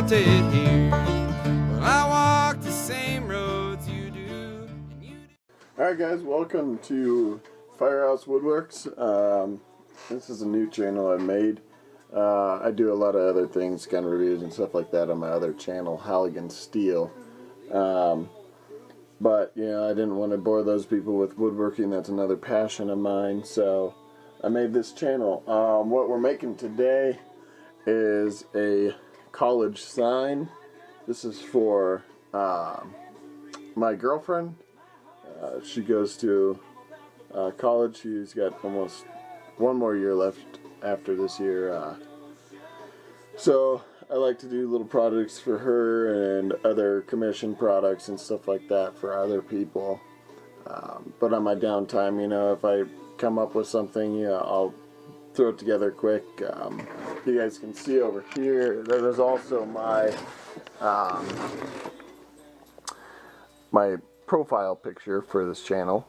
started here. Well, I walk the same roads you do, and you do. Alright guys, welcome to Firehouse Woodworks. This is a new channel I made. I do a lot of other things, gun reviews and stuff like that on my other channel, Halligan Steel. But, you know, I didn't want to bore those people with woodworking. That's another passion of mine, so I made this channel. What we're making today is a college sign. This is for my girlfriend. She goes to college. She's got almost one more year left after this year. So I like to do little projects for her and other commission products and stuff like that for other people. But on my downtime, you know, if I come up with something, yeah, I'll throw it together quick. You guys can see over here, there's also my my profile picture for this channel.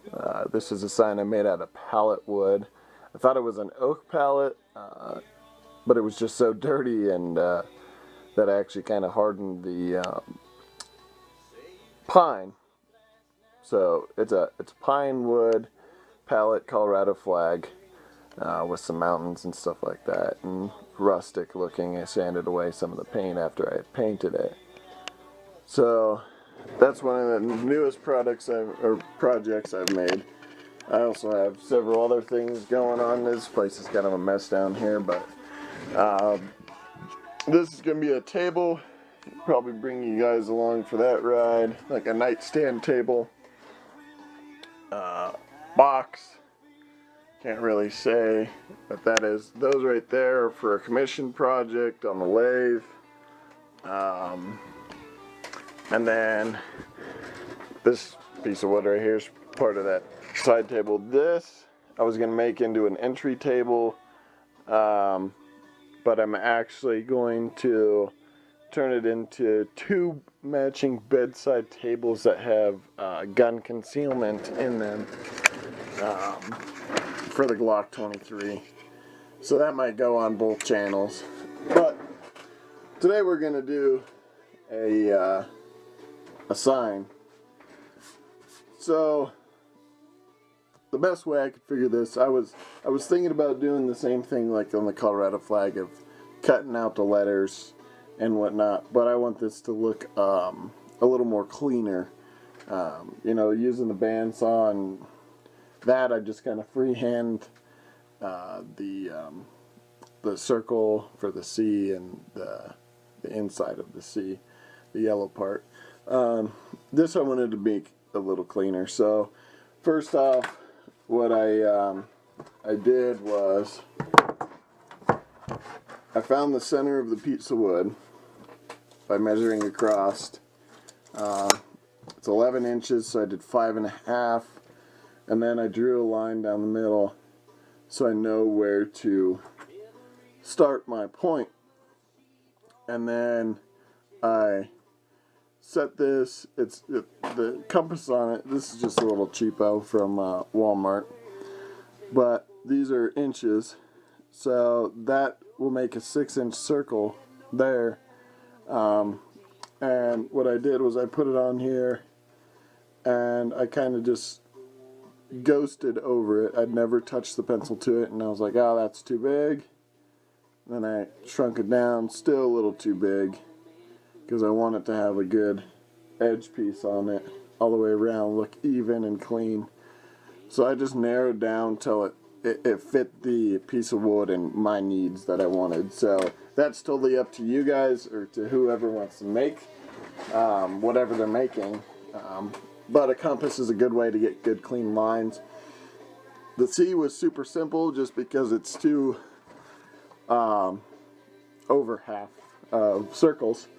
This is a sign I made out of pallet wood. I thought it was an oak pallet, but it was just so dirty, and that I actually kind of hardened the pine. So it's a pine wood pallet, Colorado flag, with some mountains and stuff like that, and rustic looking. I sanded away some of the paint after I had painted it. So that's one of the newest projects I've made. I also have several other things going on. This place is kind of a mess down here, but this is going to be a table. Probably bring you guys along for that ride, like a nightstand table. Box. Can't really say, but that is, those right there are for a commission project on the lathe. And then this piece of wood right here is part of that side table. This I was going to make into an entry table, but I'm actually going to turn it into two matching bedside tables that have gun concealment in them for the Glock 23. So that might go on both channels. But today we're going to do a sign. So the best way I could figure this, I was thinking about doing the same thing like on the Colorado flag, of cutting out the letters and whatnot, but I want this to look a little more cleaner. You know, using the bandsaw and that, I just kind of freehand the circle for the C and the inside of the C, the yellow part. This I wanted to make a little cleaner. So first off, what I did was I found the center of the piece of wood by measuring across. It's 11 inches, so I did 5.5, and then I drew a line down the middle so I know where to start my point. And then I set this, the compass on it, this is just a little cheapo from Walmart, but these are inches, so that will make a 6-inch circle there. And what I did was I put it on here and I kind of just ghosted over it. I'd never touched the pencil to it, and I was like, oh, that's too big. Then I shrunk it down, still a little too big, because I want it to have a good edge piece on it all the way around, look even and clean. So I just narrowed down till it fit the piece of wood and my needs that I wanted. So that's totally up to you guys, or to whoever wants to make whatever they're making. But a compass is a good way to get good clean lines. The C was super simple just because it's two over half circles.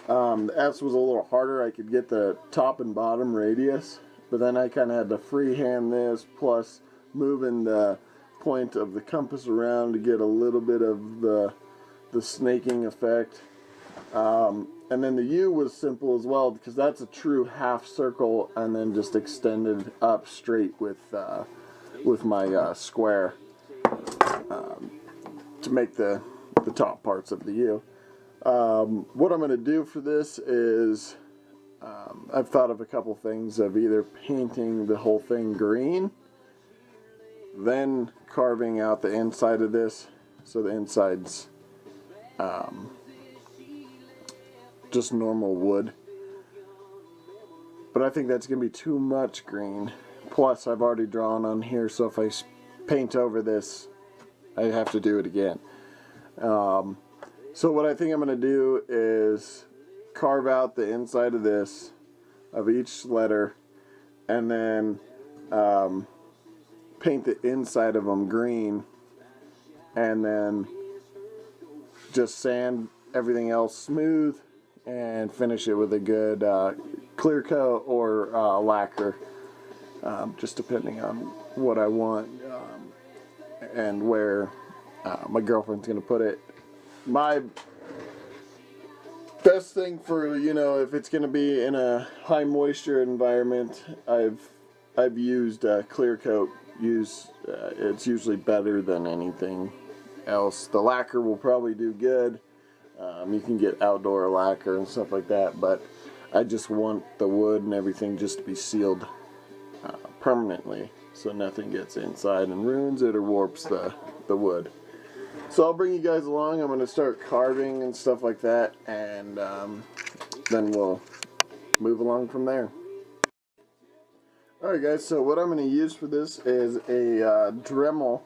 The S was a little harder. I could get the top and bottom radius, but then I kind of had to freehand this, plus moving the point of the compass around to get a little bit of the snaking effect. And then the U was simple as well, because that's a true half circle, and then just extended up straight with my square to make the top parts of the U. What I'm going to do for this is I've thought of a couple things of either painting the whole thing green, then carving out the inside of this so the inside's just normal wood. But I think that's going to be too much green. Plus, I've already drawn on here, so if I paint over this, I have to do it again. So what I think I'm going to do is carve out the inside of this, of each letter, and then paint the inside of them green, and then just sand everything else smooth and finish it with a good clear coat or lacquer, just depending on what I want and where my girlfriend's going to put it. My best thing for, you know, if it's going to be in a high moisture environment, I've used clear coat. It's usually better than anything else. The lacquer will probably do good. You can get outdoor lacquer and stuff like that, but I just want the wood and everything just to be sealed permanently, so nothing gets inside and ruins it or warps the wood. So I'll bring you guys along. I'm going to start carving and stuff like that, and then we'll move along from there. Alright guys, so what I'm going to use for this is a Dremel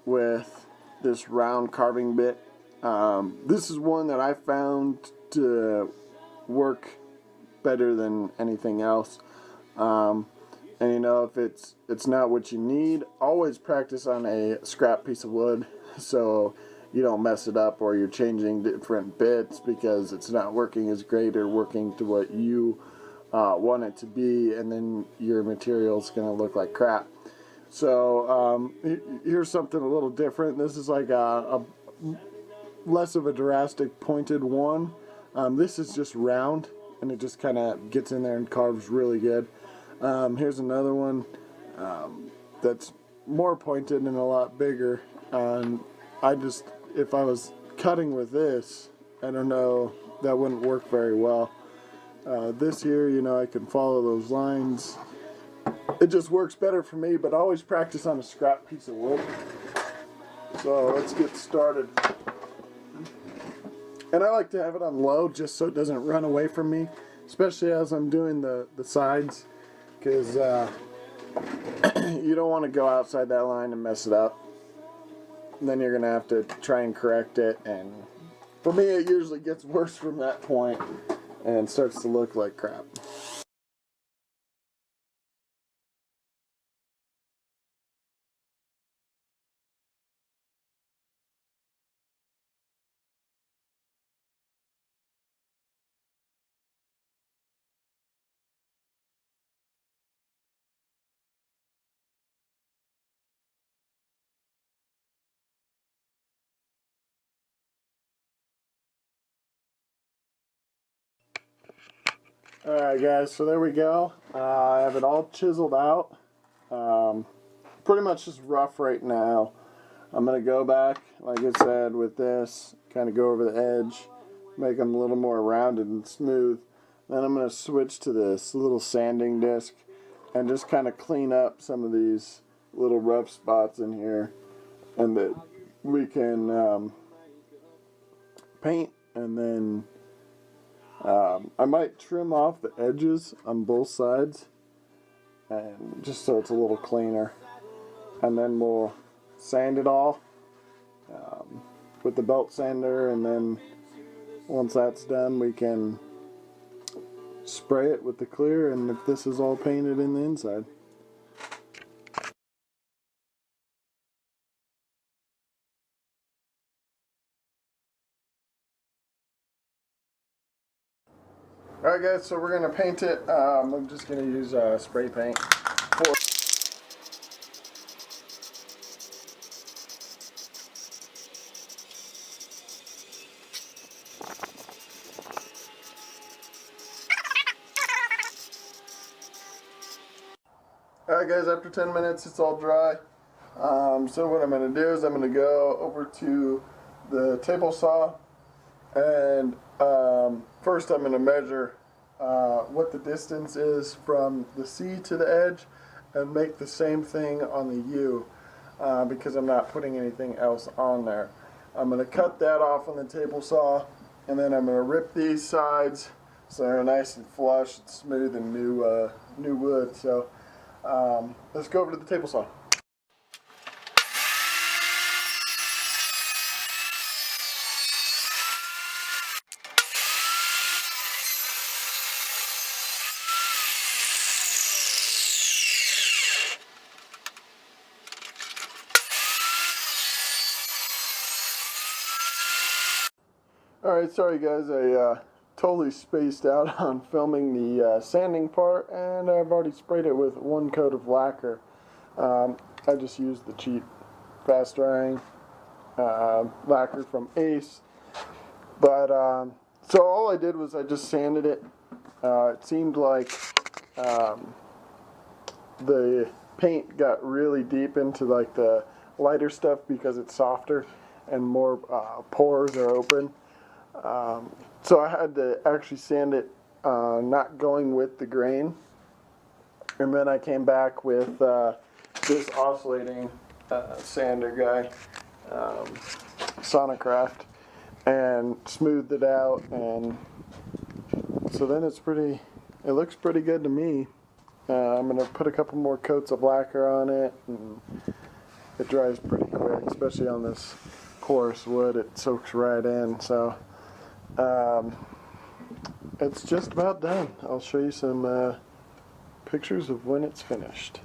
with this round carving bit. This is one that I found to work better than anything else. And you know, if it's not what you need, always practice on a scrap piece of wood so you don't mess it up or you're changing different bits because it's not working as great or working to what you want it to be, and then your material's gonna look like crap. So here's something a little different. This is like a less of a drastic pointed one. This is just round, and it just kind of gets in there and carves really good. Here's another one that's more pointed and a lot bigger. If I was cutting with this, I don't know, that wouldn't work very well. This here, you know, I can follow those lines. It just works better for me, but always practice on a scrap piece of wood. So let's get started. And I like to have it on low just so it doesn't run away from me, especially as I'm doing the sides, because you don't want to go outside that line and mess it up. And then you're going to have to try and correct it, and for me it usually gets worse from that point and starts to look like crap. Alright guys, so there we go. I have it all chiseled out. Pretty much just rough right now. I'm going to go back, like I said, with this, kind of go over the edge, make them a little more rounded and smooth. Then I'm going to switch to this little sanding disc and just kind of clean up some of these little rough spots in here, and that we can paint, and then I might trim off the edges on both sides, and just so it's a little cleaner, and then we'll sand it all with the belt sander, and then once that's done we can spray it with the clear, and if this is all painted in the inside. Alright guys, so we're going to paint it. I'm just going to use spray paint. Alright guys, after 10 minutes it's all dry. So what I'm going to do is I'm going to go over to the table saw And first I'm going to measure what the distance is from the C to the edge and make the same thing on the U because I'm not putting anything else on there. I'm going to cut that off on the table saw, and then I'm going to rip these sides so they're nice and flush and smooth and new wood. So let's go over to the table saw. Alright, sorry guys, I totally spaced out on filming the sanding part, and I've already sprayed it with one coat of lacquer. I just used the cheap fast drying lacquer from Ace. But so all I did was I just sanded it. It seemed like the paint got really deep into like the lighter stuff because it's softer and more pores are open. So I had to actually sand it not going with the grain, and then I came back with this oscillating sander guy, Sonicraft, and smoothed it out, and so then it looks pretty good to me. I'm going to put a couple more coats of lacquer on it, and it dries pretty quick, especially on this porous wood. It soaks right in, so it's just about done. I'll show you some pictures of when it's finished.